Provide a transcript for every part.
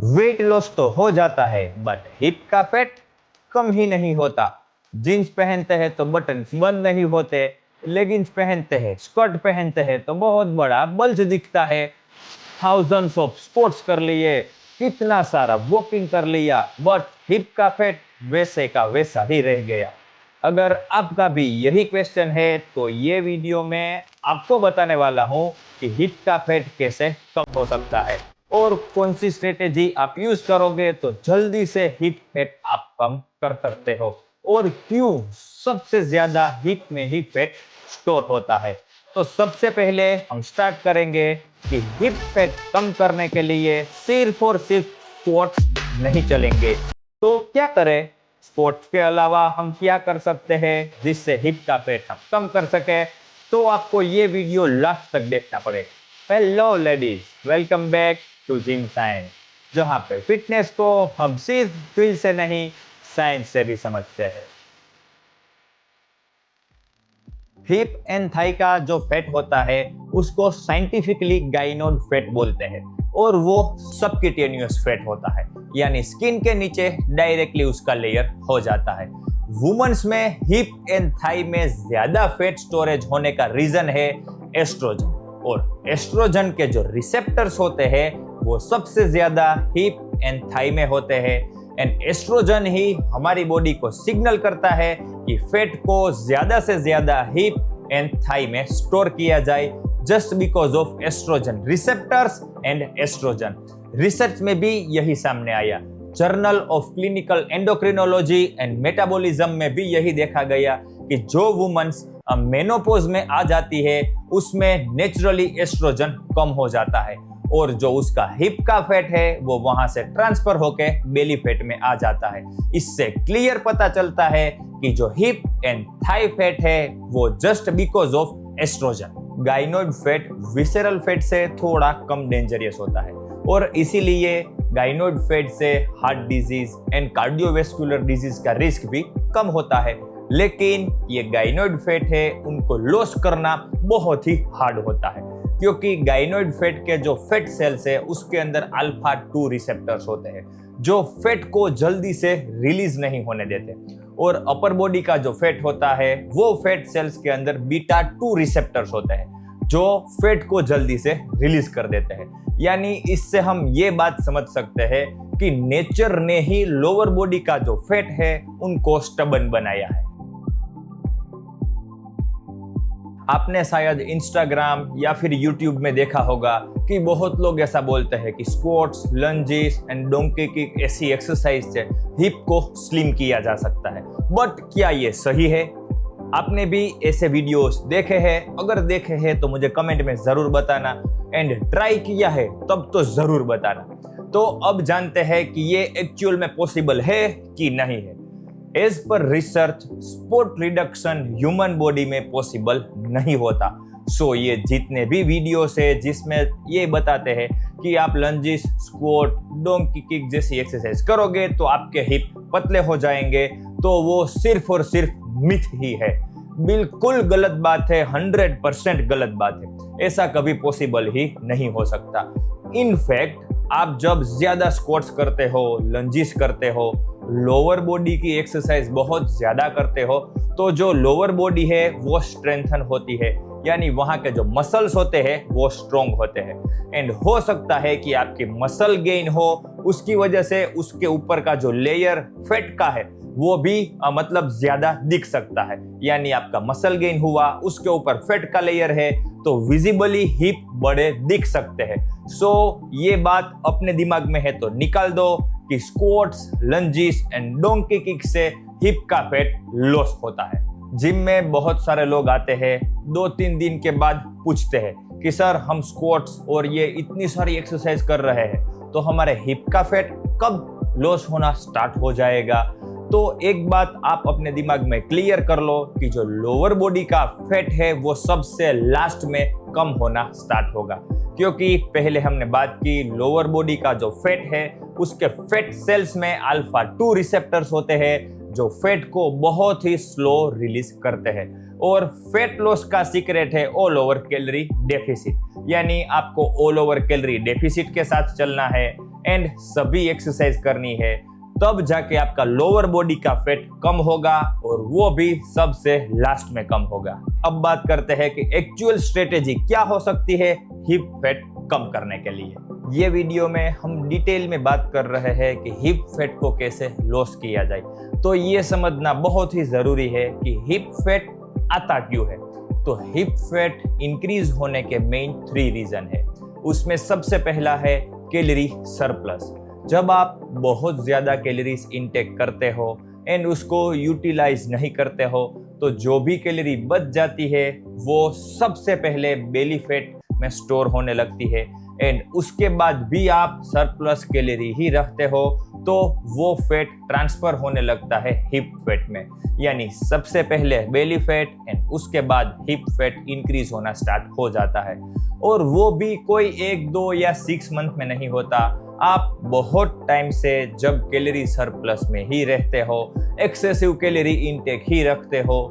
Weight loss तो हो जाता है बट हिप का फैट कम ही नहीं होता। जीन्स पहनते हैं तो बटन बंद नहीं होते, लेगिंग्स पहनते हैं, स्कर्ट पहनते हैं तो बहुत बड़ा बल्ज दिखता है। थाउजेंड्स ऑफ स्पोर्ट्स कर लिए, कितना सारा वॉकिंग कर लिया, बट हिप का फैट वैसे का वैसा ही रह गया। अगर आपका भी यही क्वेश्चन है तो ये वीडियो में आपको बताने वाला हूँ कि हिप का फैट कैसे कम हो सकता है और कौन सी स्ट्रेटेजी आप यूज करोगे तो जल्दी से हिप फैट आप कम कर सकते हो, और क्यों सबसे ज्यादा हिप में ही फैट स्टोर होता है। तो सबसे पहले हम स्टार्ट करेंगे कि हिप फैट कम करने के लिए सिर्फ और सिर्फ स्क्वाट्स नहीं चलेंगे। तो क्या करें? स्पोर्ट्स के अलावा हम क्या कर सकते हैं जिससे हिप का फैट हम कम कर सके? तो आपको ये वीडियो लास्ट तक देखना पड़ेगा। Hello ladies, welcome back to gym science, जहाँ पे फिटनेस को हम सिर्फ फील से नहीं साइंस से भी समझते हैं। हिप एंड थाई का जो फैट होता है उसको साइंटिफिकली गाइनोड फैट बोलते हैं, और वो सबक्यूटेनियस फैट होता है, यानी स्किन के नीचे डायरेक्टली उसका लेयर हो जाता है। वुमेन्स में हिप एंड थाई में ज्यादा फैट स्टोरेज होने का रीजन है एस्ट्रोजन, और एस्ट्रोजन के जो रिसेप्टर्स होते हैं वो सबसे ज्यादा हिप एंड थाई में होते हैं। एंड एस्ट्रोजन ही हमारी बॉडी को सिग्नल करता है कि फैट को ज्यादा से ज्यादा हिप एंड थाई में स्टोर किया जाए, just because of estrogen receptors and estrogen. Research में भी यही सामने आया। Journal of clinical endocrinology and metabolism में भी यही देखा गया कि जो वुमेन्स मेनोपॉज में आ जाती है उसमें नेचुरली एस्ट्रोजन कम हो जाता है, और जो उसका हिप का फैट है वो वहां से ट्रांसफर होके बेली फैट में आ जाता है। इससे क्लियर पता चलता है कि जो हिप एंड थाई फैट है वो just because of estrogen. Gynoid fat visceral fat से थोड़ा कम डेंजरियस होता है, और इसीलिए गाइनोइड फैट से heart disease and cardiovascular disease का रिस्क भी कम होता है। लेकिन ये गाइनोइड फैट है उनको लॉस करना बहुत ही हार्ड होता है, क्योंकि गाइनोइड फैट के जो फैट सेल्स है उसके अंदर अल्फा 2 रिसेप्टर्स होते हैं जो फैट को जल्दी से रिलीज नहीं होने देते, और अपर बॉडी का जो फैट होता है वो फैट सेल्स के अंदर बीटा 2 रिसेप्टर्स होते हैं जो फैट को जल्दी से रिलीज कर देते हैं। यानी इससे हम ये बात समझ सकते हैं कि नेचर ने ही लोअर बॉडी का जो फैट है उनको स्टबन बनाया है। आपने शायद इंस्टाग्राम या फिर यूट्यूब में देखा होगा कि बहुत लोग ऐसा बोलते हैं कि squats, lunges and donkey kick ऐसी एक्सरसाइज से हिप को स्लिम किया जा सकता है। बट क्या ये सही है? आपने भी ऐसे वीडियोस देखे हैं? अगर देखे हैं तो मुझे कमेंट में जरूर बताना, एंड ट्राई किया है तब तो जरूर बताना। तो अब जानते हैं कि ये एक्चुअल में पॉसिबल है कि नहीं है। As per research spot reduction human body में पॉसिबल नहीं होता। सो ये जितने भी वीडियोस है जिसमें ये बताते हैं कि आप लंजेस, स्क्वाट, डोंकी किक जैसी एक्सरसाइज करोगे तो आपके हिप पतले हो जाएंगे, तो वो सिर्फ और सिर्फ मिथ ही है। बिल्कुल गलत बात है, 100% गलत बात है। ऐसा कभी पॉसिबल ही नहीं हो सकता। इनफैक्ट आप जब ज्यादा स्क्वाट्स करते हो, लंजेस करते हो, लोअर बॉडी की एक्सरसाइज बहुत ज्यादा करते हो, तो जो लोअर बॉडी है वो स्ट्रेंथन होती है, यानी वहां के जो मसल्स होते हैं वो स्ट्रॉन्ग होते हैं। एंड हो सकता है कि आपकी मसल गेन हो, उसकी वजह से उसके ऊपर का जो लेयर फैट का है वो भी मतलब ज्यादा दिख सकता है। यानी आपका मसल गेन हुआ, उसके ऊपर फैट का लेयर है, तो विजिबली हिप बड़े दिख सकते हैं। सो ये बात अपने दिमाग में है तो निकाल दो कि squats, lunges and donkey kick से हिप का फैट लॉस होता है। जिम में बहुत सारे लोग आते हैं, 2-3 दिन के बाद पूछते हैं कि सर हम स्क्वाट्स और ये इतनी सारी एक्सरसाइज कर रहे हैं तो हमारे हिप का फैट कब लॉस होना स्टार्ट हो जाएगा? तो एक बात आप अपने दिमाग में क्लियर कर लो कि जो लोअर बॉडी का फैट है वो सबसे लास्ट में कम होना स्टार्ट होगा, क्योंकि पहले हमने बात की लोअर बॉडी का जो फैट है उसके फैट सेल्स में अल्फा 2 रिसेप्टर्स होते हैं जो फैट को बहुत ही स्लो रिलीज करते हैं। और फैट लॉस का सीक्रेट है ऑल ओवर कैलोरी डेफिसिट, यानी आपको ऑल ओवर कैलोरी डेफिसिट के साथ चलना है। एंड सभी एक्सरसाइज करनी है, तब जाके आपका लोअर बॉडी का फैट कम होगा और वो भी सबसे लास्ट में कम होगा। अब बात करते हैं कि एक्चुअल स्ट्रेटेजी क्या हो सकती है हिप फैट कम करने के लिए। ये वीडियो में हम डिटेल में बात कर रहे हैं कि हिप फैट को कैसे लॉस किया जाए। तो ये समझना बहुत ही जरूरी है कि हिप फैट आता क्यों है। तो हिप फैट इंक्रीज होने के मेन 3 रीजन है। उसमें सबसे पहला है कैलोरी सरप्लस। जब आप बहुत ज्यादा कैलोरीज इनटेक करते हो एंड उसको यूटिलाइज नहीं करते हो, तो जो भी कैलोरी बच जाती है वो सबसे पहले बेली फैट में स्टोर होने लगती है एंड उसके बाद भी आप सरप्लस कैलोरी ही रखते हो तो वो फैट ट्रांसफर होने लगता है हिप फैट में। यानी सबसे पहले बेली फैट एंड उसके बाद हिप फैट इंक्रीज होना स्टार्ट हो जाता है। और वो भी कोई 1, 2 या 6 मंथ में नहीं होता। आप बहुत टाइम से जब कैलोरी सरप्लस में ही रहते हो, एक्सेसिव कैलोरी इनटेक ही रखते हो,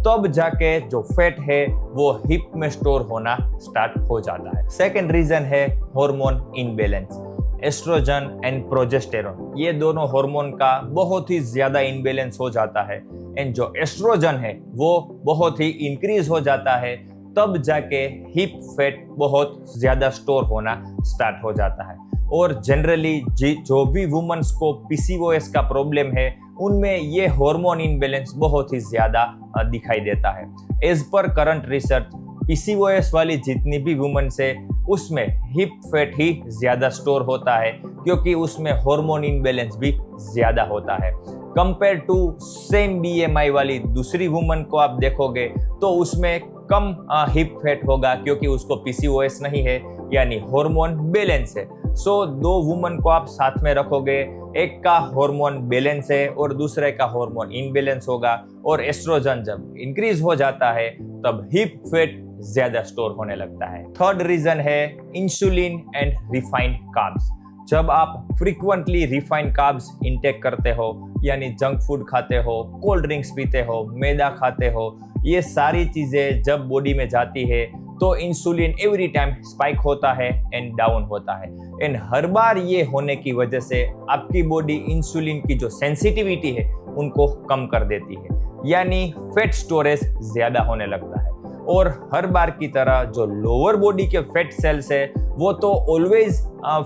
तब जाके जो फैट है वो हिप में स्टोर होना स्टार्ट हो जाता है। सेकंड रीजन है hormone imbalance. Estrogen and progesterone, ये दोनों हार्मोन का बहुत ही ज्यादा इनबैलेंस हो जाता है एंड जो एस्ट्रोजन है वो बहुत ही इंक्रीज हो जाता है, तब जाके हिप फैट बहुत ज्यादा स्टोर होना स्टार्ट हो जाता है। और जनरली जो भी वुमेन्स को पीसीओएस का प्रॉब्लम है उनमें ये हार्मोन इनबैलेंस बहुत ही ज्यादा दिखाई देता है। एज पर करंट रिसर्च, पीसीओएस वाली जितनी भी वुमेन्स है उसमें हिप फैट ही ज्यादा स्टोर होता है क्योंकि उसमें हार्मोन इनबैलेंस भी ज्यादा होता है। कंपेयर टू सेम बीएमआई वाली दूसरी वुमन को आप देखोगे तो उसमें कम हिप फैट होगा क्योंकि उसको पीसीओएस नहीं है, यानी हार्मोन बैलेंस है। सो 2 वुमन को आप साथ में रखोगे, एक का हार्मोन बैलेंस है और दूसरे का हार्मोन इनबैलेंस होगा और एस्ट्रोजन जब इंक्रीज हो जाता है तब हिप फैट ज्यादा स्टोर होने लगता है। थर्ड रीजन है इंसुलिन एंड रिफाइंड कार्ब्स। जब आप फ्रीक्वेंटली रिफाइंड कार्ब्स इंटेक करते हो, यानी जंक फूड खाते हो, कोल्ड ड्रिंक्स पीते हो, मैदा खाते हो, ये सारी चीजें जब बॉडी में जाती है तो इंसुलिन एवरी टाइम स्पाइक होता है एंड डाउन होता है एंड हर बार ये होने की वजह से आपकी बॉडी इंसुलिन की जो सेंसिटिविटी है उनको कम कर देती है, यानी फैट स्टोरेज ज्यादा होने लगता है। और हर बार की तरह जो लोअर बॉडी के फैट सेल्स है वो तो ऑलवेज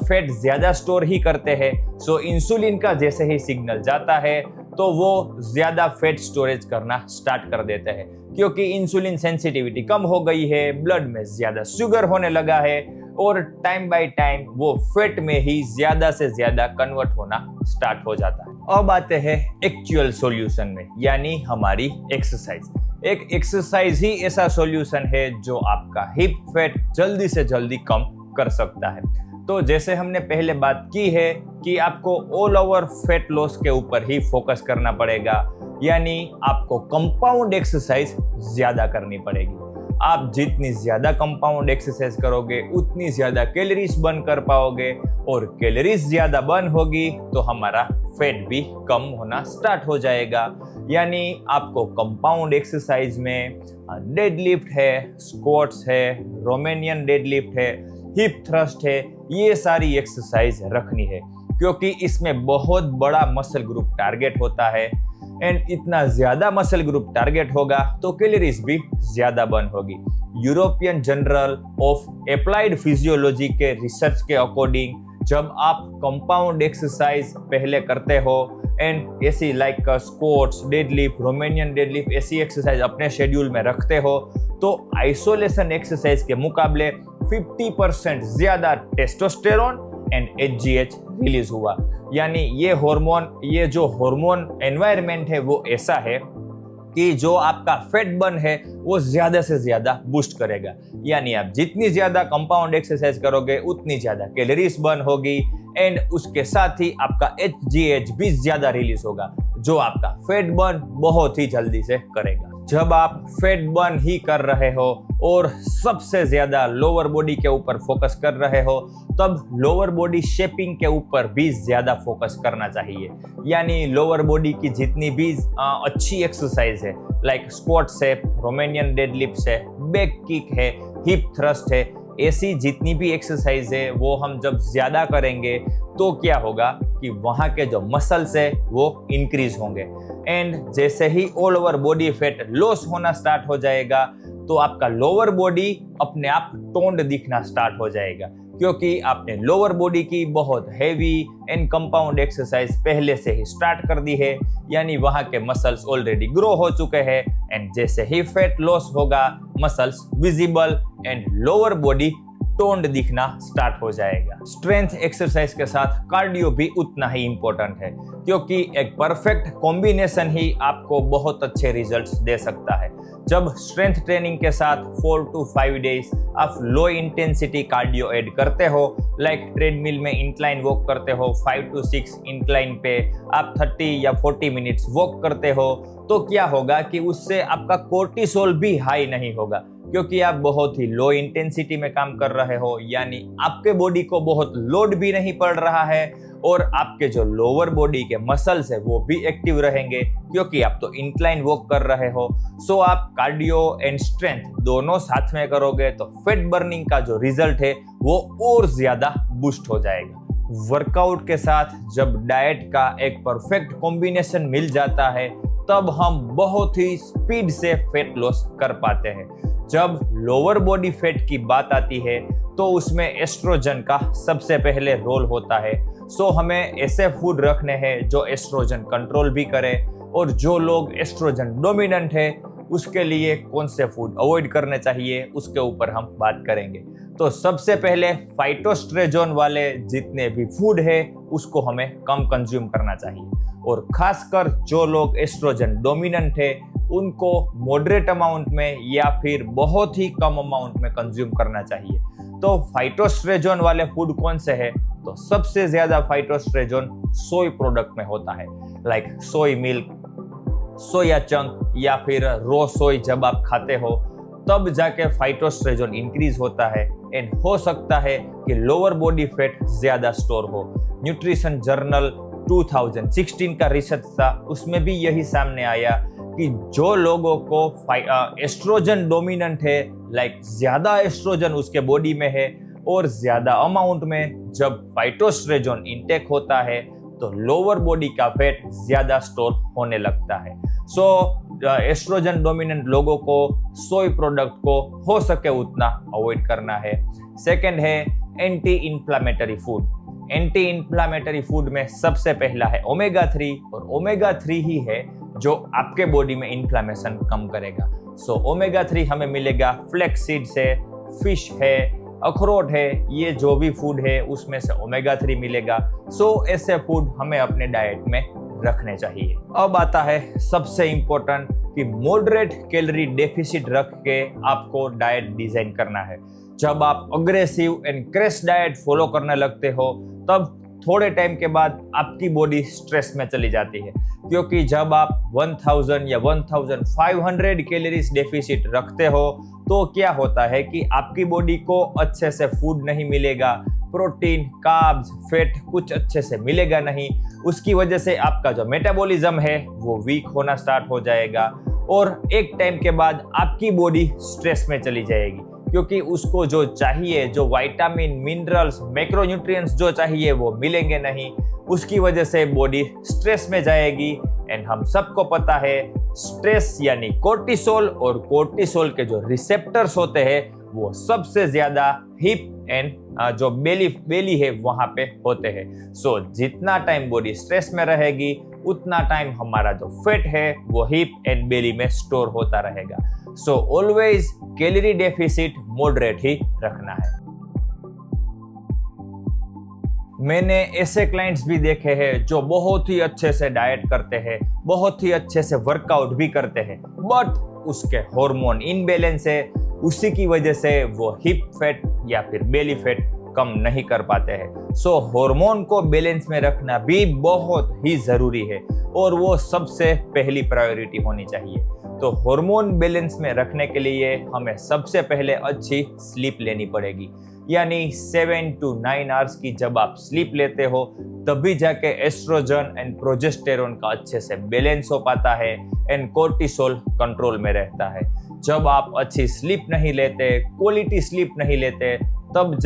फैट ज्यादा स्टोर ही करते हैं। सो इंसुलिन का जैसे ही सिग्नल जाता है तो वो ज्यादा फैट स्टोरेज करना स्टार्ट कर देते हैं क्योंकि इंसुलिन सेंसिटिविटी कम हो गई है, ब्लड में ज्यादा शुगर होने लगा है और टाइम बाय टाइम वो फैट में ही ज्यादा से ज्यादा कन्वर्ट होना स्टार्ट हो जाता है। अब आते हैं एक्चुअल सॉल्यूशन में, यानी हमारी एक्सरसाइज। एक एक्सरसाइज ही ऐसा सॉल्यूशन है जो आपका हिप फैट जल्दी से जल्दी कम कर सकता है। तो जैसे हमने पहले बात की है कि आपको ऑल ओवर फैट लॉस के ऊपर ही फोकस करना पड़ेगा, यानी आपको कंपाउंड एक्सरसाइज ज्यादा करनी पड़ेगी। आप जितनी ज्यादा कंपाउंड एक्सरसाइज करोगे उतनी ज्यादा कैलोरीज बर्न कर पाओगे और कैलोरीज ज्यादा बर्न होगी तो हमारा फैट भी कम होना स्टार्ट हो जाएगा। यानी आपको कंपाउंड एक्सरसाइज में डेडलिफ्ट है, स्क्वाट्स है, रोमेनियन डेडलिफ्ट है, हिप थ्रस्ट है, ये सारी एक्सरसाइज रखनी है क्योंकि इसमें बहुत बड़ा मसल ग्रुप टारगेट होता है एंड इतना ज्यादा मसल ग्रुप टारगेट होगा तो कैलोरीज भी ज्यादा बर्न होगी। European journal of applied physiology के रिसर्च के अकॉर्डिंग जब आप कंपाउंड एक्सरसाइज पहले करते हो एंड ऐसी like squats, deadlift, Romanian deadlift, ऐसी एक्सरसाइज अपने शेड्यूल में रखते हो तो आइसोलेशन एक्सरसाइज के मुकाबले 50% ज्यादा टेस्टोस्टेरोन एंड एचजीएच रिलीज हुआ। यानी ये जो हार्मोन एनवायरनमेंट है वो ऐसा है कि जो आपका फैट बर्न है वो ज्यादा से ज्यादा बूस्ट करेगा। यानी आप जितनी ज्यादा कंपाउंड एक्सरसाइज करोगे उतनी ज्यादा कैलोरीज बर्न होगी एंड उसके साथ ही आपका एचजीएच भी ज्यादा रिलीज होगा जो आपका फैट बर्न बहुत ही जल्दी से करेगा। जब आप फैट बर्न ही कर रहे हो और सबसे ज्यादा लोअर बॉडी के ऊपर फोकस कर रहे हो तब लोअर बॉडी शेपिंग के ऊपर भी ज्यादा फोकस करना चाहिए। यानी लोअर बॉडी की जितनी भी अच्छी एक्सरसाइज है लाइक स्क्वाट्स है, रोमेनियन डेडलिफ्ट है, बैक किक है, हिप थ्रस्ट है, ऐसी जितनी भी एक्सरसाइज है वो हम जब ज्यादा करेंगे तो क्या होगा कि वहाँ के जो मसल्स है वो इंक्रीज होंगे। एंड जैसे ही all over body fat loss होना स्टार्ट हो जाएगा तो आपका लोअर बॉडी अपने आप टोन्ड दिखना स्टार्ट हो जाएगा, क्योंकि आपने लोअर बॉडी की बहुत हैवी एंड कंपाउंड एक्सरसाइज पहले से ही स्टार्ट कर दी है, यानी वहाँ के मसल्स ऑलरेडी ग्रो हो चुके हैं। एंड जैसे ही फैट लॉस होगा muscles visible and lower body toned दिखना स्टार्ट हो जाएगा। स्ट्रेंथ एक्सरसाइज के साथ कार्डियो भी उतना ही इंपॉर्टेंट है, क्योंकि एक परफेक्ट कॉम्बिनेशन ही आपको बहुत अच्छे रिजल्ट्स दे सकता है। जब स्ट्रेंथ ट्रेनिंग के साथ 4 to 5 डेज आप लो इंटेंसिटी कार्डियो ऐड करते हो, लाइक ट्रेडमिल में इंक्लाइन वॉक करते हो 5 to 6 इंक्लाइन पे आप 30 या 40 मिनट्स वॉक करते हो, तो क्या होगा कि उससे आपका कोर्टिसोल भी हाई नहीं होगा, क्योंकि आप बहुत ही लो इंटेंसिटी में काम कर रहे हो, यानी आपके बॉडी को बहुत लोड भी नहीं पड़ रहा है और आपके जो लोअर बॉडी के मसल्स है वो भी एक्टिव रहेंगे, क्योंकि आप तो इंक्लाइन वॉक कर रहे हो। सो आप कार्डियो एंड स्ट्रेंथ दोनों साथ में करोगे तो फैट बर्निंग का जो रिजल्ट है वो और ज्यादा बूस्ट हो जाएगा। वर्कआउट के साथ जब डाइट का एक परफेक्ट कॉम्बिनेशन मिल जाता है तब हम बहुत ही स्पीड से फैट लॉस कर पाते हैं। जब लोअर बॉडी फैट की बात आती है तो उसमें एस्ट्रोजन का सबसे पहले रोल होता है। सो हमें ऐसे फूड रखने हैं जो एस्ट्रोजन कंट्रोल भी करे, और जो लोग एस्ट्रोजन डोमिनेंट है उसके लिए कौन से फूड अवॉइड करने चाहिए उसके ऊपर हम बात करेंगे। तो सबसे पहले फाइटोस्ट्रेजोन वाले जितने भी फूड है उसको हमें कम कंज्यूम करना चाहिए, और खासकर जो लोग एस्ट्रोजन डोमिनेंट है उनको मॉडरेट अमाउंट में या फिर बहुत ही कम अमाउंट में कंज्यूम करना चाहिए। तो फाइटोस्ट्रेजोन वाले फूड कौन से है? तो सबसे ज्यादा फाइटोस्ट्रेजोन सोय प्रोडक्ट में होता है, लाइक सोय मिल्क, सोया चंक या फिर रो सोय जब आप खाते हो तब जाके फाइटोस्ट्रेजोन इंक्रीज होता है। एंड हो सकता है कि लोअर बॉडी फैट ज्यादा स्टोर हो। न्यूट्रिशन जर्नल 2016 का रिसर्च था, उसमें भी यही सामने आया कि जो लोगों को एस्ट्रोजन डोमिनेंट है, लाइक ज्यादा एस्ट्रोजन उसके बॉडी में है और ज्यादा अमाउंट में जब फाइटोस्ट्रेजोन इंटेक होता है तो लोअर बॉडी का फैट ज्यादा स्टोर होने लगता है। सो एस्ट्रोजन डोमिनेंट लोगों को सोय प्रोडक्ट को हो सके उतना अवॉइड करना है। सेकंड है anti inflammatory food. Anti inflammatory food में सबसे पहला है ओमेगा 3, और ओमेगा 3 ही है जो आपके बॉडी में इन्फ्लेमेशन कम करेगा। सो ओमेगा 3 हमें मिलेगा फ्लैक्स सीड से, फिश है, अखरोट है, ये जो भी फूड है उसमें से ओमेगा 3 मिलेगा। सो ऐसे फूड हमें अपने डाइट में रखने चाहिए। अब आता है सबसे इंपॉर्टेंट कि मॉडरेट कैलोरी डेफिसिट रख के आपको डाइट डिजाइन करना है। जब आप aggressive and crash diet follow करने लगते हो तब थोड़े टाइम के बाद आपकी बॉडी स्ट्रेस में चली जाती है, क्योंकि जब आप 1000 या 1500 कैलोरीज डेफिसिट रखते हो तो क्या होता है कि आपकी बॉडी को अच्छे से फूड नहीं मिलेगा, प्रोटीन, कार्ब्स, फैट कुछ अच्छे से मिलेगा नहीं। उसकी वजह से आपका जो मेटाबॉलिज्म है वो वीक होना स्टार्ट हो जाएगा, और एक टाइम के बाद आपकी बॉडी स्ट्रेस में चली जाएगी, क्योंकि उसको जो चाहिए, जो विटामिन, मिनरल्स, मैक्रोन्यूट्रिएंट्स जो चाहिए वो मिलेंगे नहीं। उसकी वजह से बॉडी स्ट्रेस में जाएगी। एंड हम सबको पता है स्ट्रेस यानी कोर्टिसोल, और कोर्टिसोल के जो रिसेप्टर्स होते हैं वो सबसे ज्यादा हिप एंड जो बेली है वहां पे होते हैं। सो जितना टाइम बॉडी स्ट्रेस में रहेगी उतना टाइम हमारा जो फैट है वो हिप एंड बेली में स्टोर होता रहेगा। So always calorie deficit moderate ही रखना है। मैंने ऐसे क्लाइंट्स भी देखे हैं जो बहुत ही अच्छे से डाइट करते हैं, बहुत ही अच्छे से वर्कआउट भी करते हैं, बट उसके हार्मोन इनबैलेंस है, उसी की वजह से वो हिप फैट या फिर बेली फैट कम नहीं कर पाते हैं। सो हार्मोन को बैलेंस में रखना भी बहुत ही जरूरी है, और वो सबसे पहली प्रायोरिटी होनी चाहिए। तो हार्मोन बैलेंस में रखने के लिए हमें सबसे पहले अच्छी स्लीप लेनी पड़ेगी, यानी 7 to 9 आवर्स की जब आप स्लीप लेते हो तभी जाके एस्ट्रोजन एंड प्रोजेस्टेरोन का अच्छे से बैलेंस हो पाता है एंड कोर्टिसोल कंट्रोल में रहता है। जब आप अच्छी स्लीप नहीं लेते, क्वालिटी स्लीप नहीं लेते, तब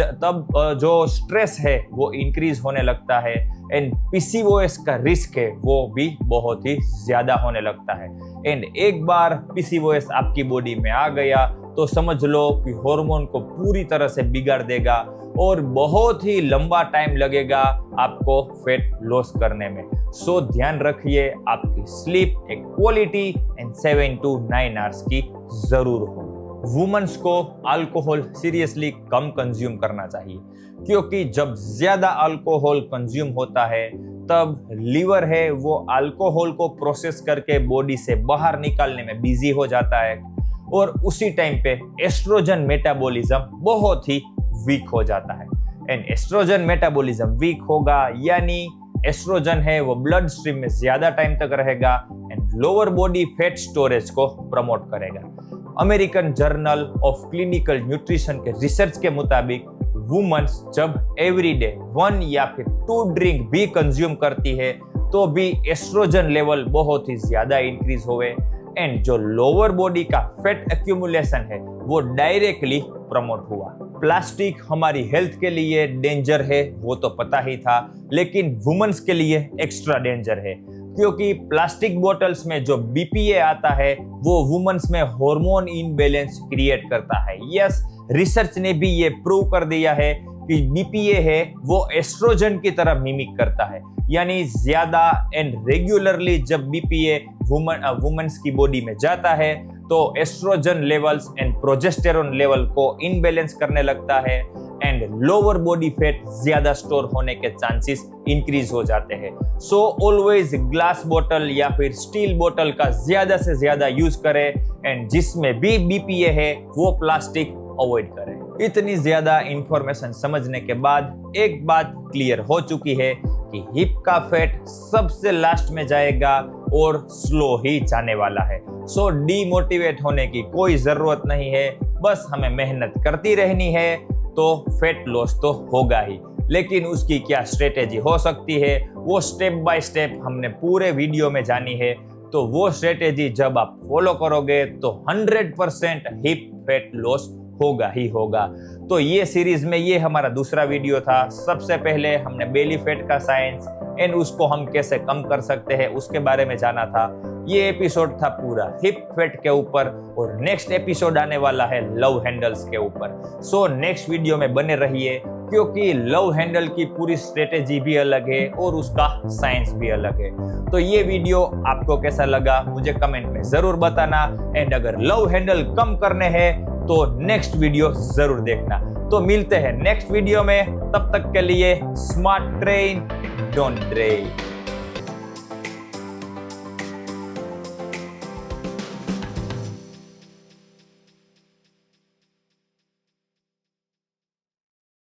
जो स्ट्रेस है वो इंक्रीज होने लगता है एंड पीसीओएस का रिस्क है वो भी बहुत ही ज्यादा होने लगता है। एंड एक बार पीसीओएस आपकी बॉडी में आ गया तो समझ लो कि हार्मोन को पूरी तरह से बिगाड़ देगा और बहुत ही लंबा टाइम लगेगा आपको फैट लॉस करने में। सो ध्यान रखिए आपकी स्लीप एक क्वालिटी एंड 7 to 9 आवर्स की जरूर हो। वुमेन्स को अल्कोहल सीरियसली कम कंज्यूम करना चाहिए, क्योंकि जब ज्यादा अल्कोहल कंज्यूम होता है तब लीवर है वो अल्कोहल को प्रोसेस करके बॉडी से बाहर निकालने में बिजी हो जाता है और उसी टाइम पे एस्ट्रोजन मेटाबॉलिज्म बहुत ही वीक हो जाता है। एंड एस्ट्रोजन मेटाबॉलिज्म वीक होगा यानी एस्ट्रोजन है वो ब्लड स्ट्रीम में ज्यादा टाइम तक रहेगा and lower body fat storage को प्रमोट करेगा। American journal of clinical nutrition के रिसर्च के मुताबिक वुमेन्स जब एवरीडे 1 या फिर 2 ड्रिंक भी कंज्यूम करती है तो भी एस्ट्रोजन लेवल बहुत ही ज्यादा इंक्रीज होवे एंड जो लोअर बॉडी का फैट एक्यूमुलेशन है वो डायरेक्टली प्रमोट हुआ। प्लास्टिक हमारी हेल्थ के लिए डेंजर है वो तो पता ही था, लेकिन वुमेन्स के लिए एक्स्ट्रा डेंजर है, क्योंकि प्लास्टिक बोतल्स में जो बीपीए आता है वो वुमेन्स में हार्मोन इनबैलेंस क्रिएट करता है। यस, रिसर्च ने भी ये प्रूव कर दिया है कि बीपीए है वो एस्ट्रोजन की तरह मिमिक करता है, यानी ज्यादा एंड रेगुलरली जब बीपीए वुमेन्स की बॉडी में जाता है तो estrogen levels and progesterone level को इनबैलेंस करने लगता है एंड लोअर बॉडी फैट ज्यादा स्टोर होने के चांसेस इंक्रीज हो जाते हैं। सो ऑलवेज ग्लास बोतल या फिर स्टील बोतल का ज्यादा से ज्यादा यूज करें एंड जिसमें भी बीपीए है वो प्लास्टिक अवॉइड करें। इतनी ज्यादा इंफॉर्मेशन समझने के बाद एक बात क्लियर हो चुकी है कि हिप का फैट सबसे लास्ट में जाएगा और स्लो ही जाने वाला है। सो डीमोटिवेट होने की कोई जरूरत नहीं है, बस हमें मेहनत करती रहनी है तो फैट लॉस तो होगा ही। लेकिन उसकी क्या स्ट्रेटेजी हो सकती है वो स्टेप बाय स्टेप हमने पूरे वीडियो में जानी है। तो वो स्ट्रेटेजी जब आप फॉलो करोगे तो 100% हिप फैट लॉस होगा ही होगा। तो ये सीरीज में ये हमारा दूसरा वीडियो था। सबसे पहले हमने बेली फैट का साइंस एंड उसको हम कैसे कम कर सकते हैं उसके बारे में जाना था। ये एपिसोड था पूरा हिप फैट के ऊपर और नेक्स्ट एपिसोड आने वाला है लव हैंडल्स के ऊपर। सो नेक्स्ट वीडियो में बने रहिए, क्योंकि लव हैंडल की पूरी स्ट्रेटेजी भी अलग है और उसका साइंस भी अलग है। तो ये वीडियो आपको कैसा लगा मुझे कमेंट में जरूर बताना एंड अगर लव हैंडल कम करने हैं तो नेक्स्ट वीडियो जरूर देखना। तो मिलते हैं नेक्स्ट वीडियो में, तब तक के लिए स्मार्ट ट्रेन डोंट ट्रेन।